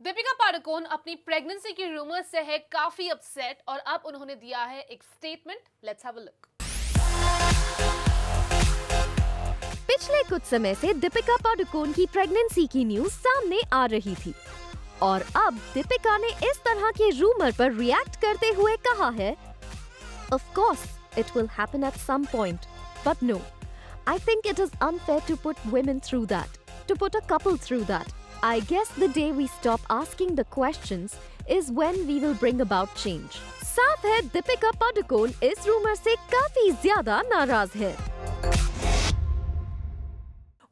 दीपिका पादुकोण अपनी प्रेगनेंसी की रूमर से है काफी अपसेट और अब उन्होंने दिया है एक statement. Let's have a look. पिछले कुछ समय से दीपिका पादुकोण की प्रेगनेंसी की न्यूज सामने आ रही थी और अब दीपिका ने इस तरह के रूमर पर रिएक्ट करते हुए कहा है, of course it will happen at some point, but no, I think it is unfair to put women through that, to put a couple through that. I guess the day we stop asking the questions is when we will bring about change. साफ है दीपिका पादुकोण इस rumour से काफी ज्यादा नाराज है।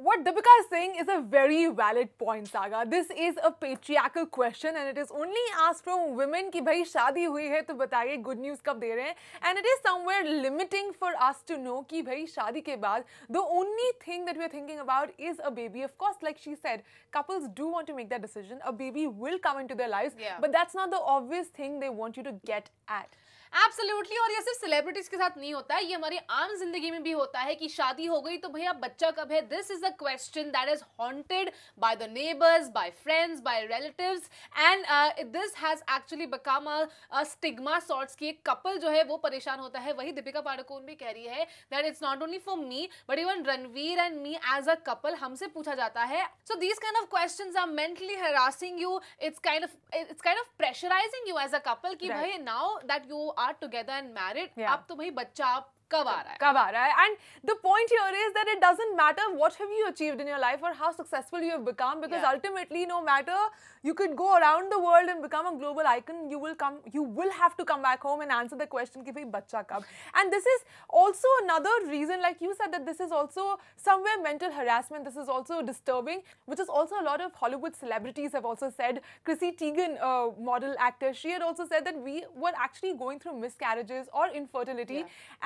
What Deepika is saying is a very valid point, Saga. This is a patriarchal question and it is only asked from women कि भाई शादी हुई है तो बताइए good news कब दे रहे हैं, and it is somewhere limiting for us to know कि भाई शादी के बाद the only thing that we are thinking about is a baby. Of course, like she said, couples do want to make that decision. A baby will come into their lives, but that's not the obvious thing they want you to get at. Absolutely. और ये सिर्फ celebrities के साथ नहीं होता है, ये हमारी आम जिंदगी में भी होता है कि शादी हो गई तो भैया बच्चा कब है। This is a question that is haunted by the neighbours, by friends, by relatives, and this has actually become a stigma sorts की एक कपल जो है वो परेशान होता है। वही दीपिका पादुकोण भी कह रही है that it's not only for me but even Ranveer and me as a couple, हमसे पूछा जाता है। So these kind of questions are mentally harassing you, it's kind of pressurising you as a couple कि भाई now that you are together and married, अब तो भाई बच्चा आप कब आ रहा है? And the point here is that it doesn't matter what have you achieved in your life or how successful you have become, because ultimately no matter you could go around the world and become a global icon, you will have to come back home and answer the question कि भाई बच्चा कब. And this is also another reason, like you said, that this is also somewhere mental harassment. This is also disturbing, which is also a lot of Hollywood celebrities have also said. Chrissy Teigen, model actor, she had also said that we were actually going through miscarriages or infertility,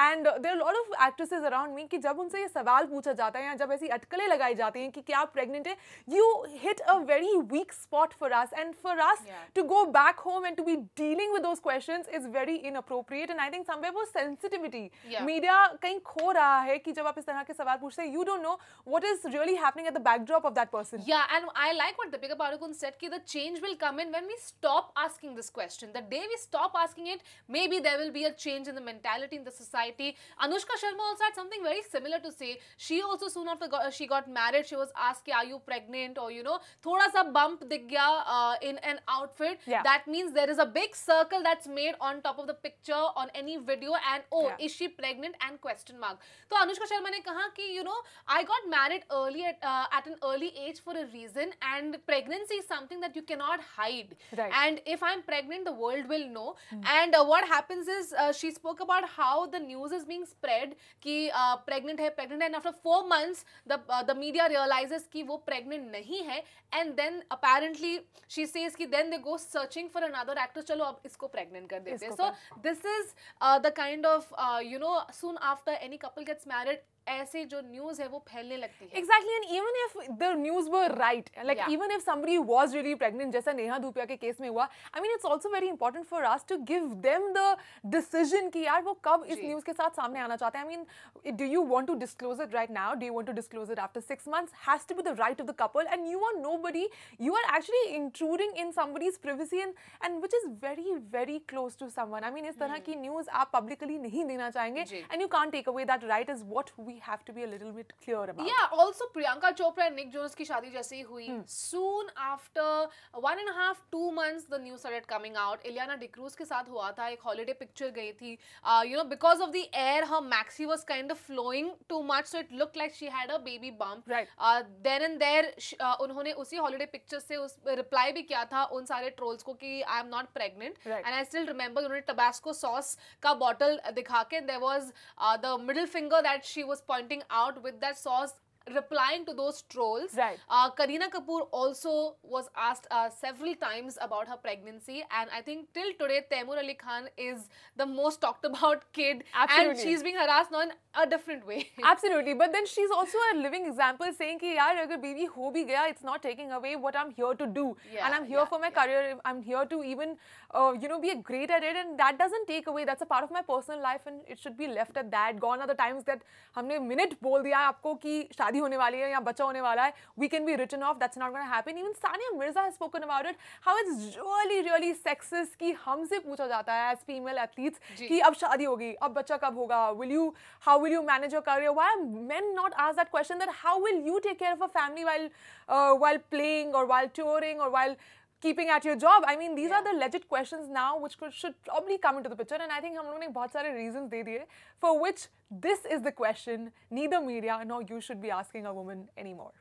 and there are a lot of actresses around me कि जब उनसे ये सवाल पूछा जाता है या जब ऐसी अटकलें लगाई जाती हैं कि क्या आप pregnant है, you hit a very weak spot for us, and for us to go back home and to be dealing with those questions is very inappropriate. And I think somewhere वो sensitivity media कहीं खो रहा है कि जब आप इस तरह के सवाल पूछते हैं, you don't know what is really happening at the backdrop of that person. Yeah, and I like what Deepika Padukone said कि the change will come in when we stop asking this question. The day we stop asking it, maybe there will be a change in the mentality in the society. Anushka Sharma also had something very similar to say. She also soon after she got married, she was asked, "Are you pregnant?" Or थोड़ा सा bump दिख गया in an outfit. That means there is a big circle that's made on top of the picture on any video, and is she pregnant? And question mark. तो अनुष्का शर्मा ने कहा कि I got married early at an early age for a reason, and pregnancy is something that you cannot hide. And if I'm pregnant, the world will know. And what happens is she spoke about how the news is being spread कि pregnant है, and after 4 months the media realizes कि वो pregnant नहीं है, and then apparently she says कि then they go searching for another actor, चलो अब इसको pregnant कर देते हैं. So this is the kind of soon after any couple gets married, ऐसे जो न्यूज़ है वो फैलने लगती है. Exactly, and even if the news were right, like even if somebody was really pregnant, जैसा नेहा धूपिया के केस में हुआ, I mean it's also very important for us to give them the decision कि यार वो कब इस न्यूज़ के साथ सामने आना चाहते हैं. I mean, do you want to disclose it right now? Do you want to disclose it after 6 months? Has to be the right of the couple, and you are nobody. You are actually intruding in somebody's privacy, and which is very, very close to someone. I mean, इस तरह की news आप publicly नहीं देना चाहेंगे, and you can't take away that right, is what we have to be a little bit clear about. Yeah, also Priyanka Chopra and Nick Jonas की शादी जैसे ही हुई, soon after 1.5-2 months the news started coming out. Ileana D'Cruz के साथ हुआ था, एक holiday picture गई थी, because of the air her maxi was kind of flowing too much, so it looked like she had a baby bump. Then and there उन्होंने उसी holiday picture से उस reply भी किया था उन सारे trolls को कि I am not pregnant, and I still remember उन्होंने Tabasco sauce का bottle दिखा के, there was the middle finger that she was pointing out with that sauce, replying to those trolls. Kareena Kapoor also was asked several times about her pregnancy, and I think till today Taimur Ali Khan is the most talked about kid. And she's being harassed in a different way. Absolutely, but then she's also a living example saying कि यार अगर baby हो भी गया, it's not taking away what I'm here to do, and I'm here for my career. I'm here to even be great at it, and that doesn't take away. That's a part of my personal life, and it should be left at that. Gone are the times that हमने minute बोल दिया आपको कि शादी शादी होने वाली है या बच्चा होने वाला है, we can be written off. That's not going to happen. Even Sania Mirza has spoken about it. How it's really sexist कि हमसे पूछा जाता है as female athletes कि अब शादी होगी, अब बच्चा कब होगा? How will you manage your career? Why are men not asked that question? That how will you take care of a family while playing or while touring or while keeping at your job? I mean, these are the legit questions now which should probably come into the picture. And I think हम लोगों ने बहुत सारे reasons दे दिए for which this is the question neither media nor you should be asking a woman anymore.